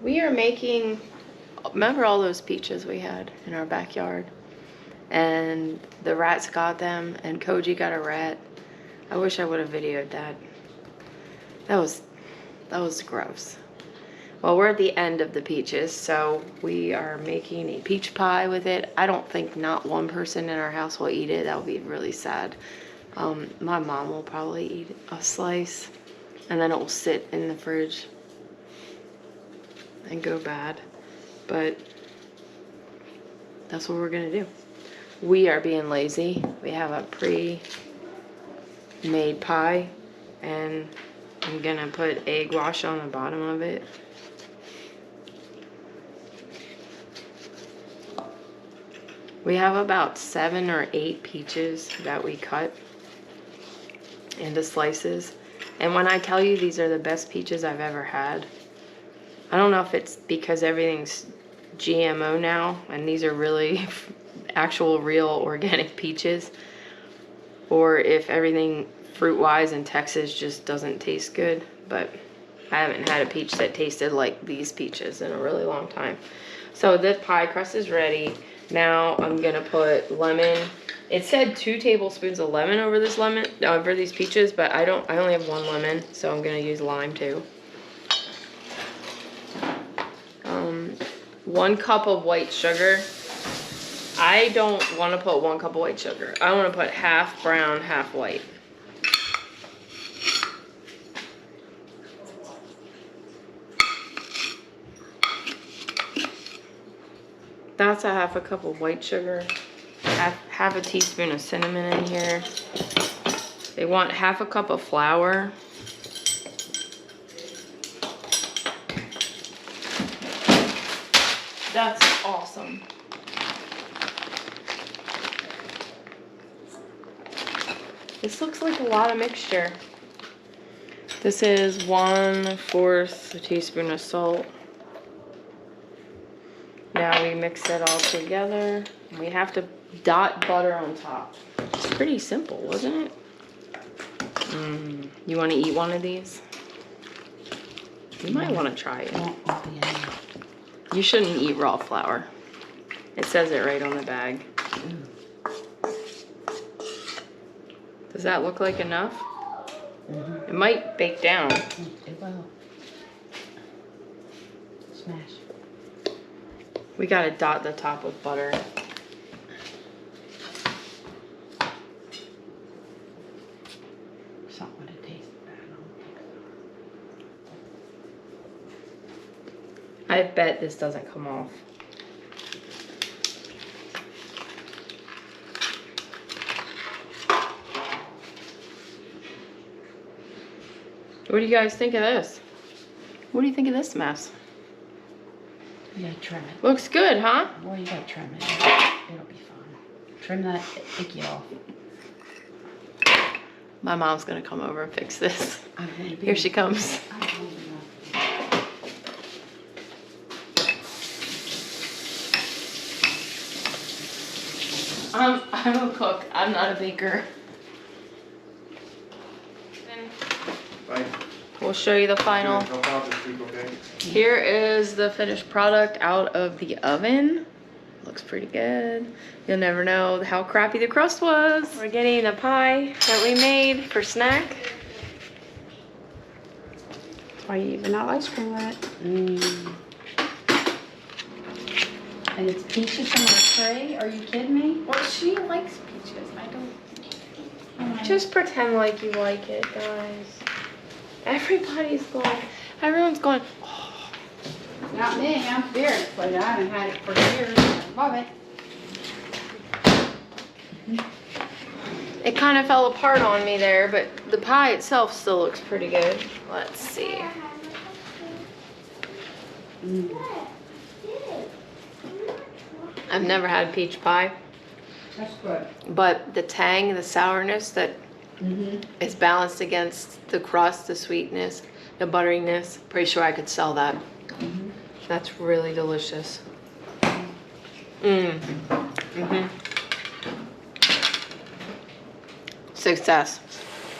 We are making, remember all those peaches we had in our backyard? And the rats got them, and Koji got a rat. I wish I would have videoed that. That was gross. Well, we're at the end of the peaches, so we are making a peach pie with it. I don't think not one person in our house will eat it. That would be really sad. My mom will probably eat a slice, and then it will sit in the fridge and go bad. But that's what we're gonna do. We are being lazy. We have a pre-made pie, and I'm gonna put egg wash on the bottom of it. We have about 7 or 8 peaches that we cut into slices. And when I tell you these are the best peaches I've ever had, I don't know if it's because everything's GMO now and these are really actual real organic peaches, or if everything fruit-wise in Texas just doesn't taste good. But I haven't had a peach that tasted like these peaches in a really long time. So the pie crust is ready. Now I'm gonna put lemon. It said 2 tablespoons of lemon over this over these peaches, but I only have 1 lemon, so I'm gonna use lime too. 1 cup of white sugar. I don't want to put 1 cup of white sugar. I want to put half brown, half white. That's a half a cup of white sugar. Half a teaspoon of cinnamon in here. They want half a cup of flour. That's awesome. This looks like a lot of mixture. This is 1/4 teaspoon of salt. Now we mix it all together. We have to dot butter on top. It's pretty simple, wasn't it? You want to eat one of these? You might want to try it. You shouldn't eat raw flour. It says it right on the bag. Does that look like enough? It might bake down. It will. Smash. We gotta dot the top with butter. It's not what it tastes bad. I don't think so. I bet this doesn't come off. What do you guys think of this? What do you think of this mess? You gotta trim it. Looks good, huh? Well, you gotta trim it. It'll be fine. Trim that icky off. My mom's gonna come over and fix this. Here she comes. I'm a cook. I'm not a baker. Bye. We'll show you the final. Help out this week, okay? Here is the finished product out of the oven. Looks pretty good. You'll never know how crappy the crust was. We're getting the pie that we made for snack. That's why you eat vanilla ice cream with it. And it's peaches on the tray? Are you kidding me? Well, she likes peaches. I don't. Just pretend like you like it, guys. Everyone's going, oh. Not me. I'm fierce, but I haven't had it for years. I love it. It kind of fell apart on me there, but the pie itself still looks pretty good. Let's see. I've never had peach pie, That's good. but the tang, the sourness that is balanced against the crust, the sweetness, the butteriness. Pretty sure I could sell that. That's really delicious. Success.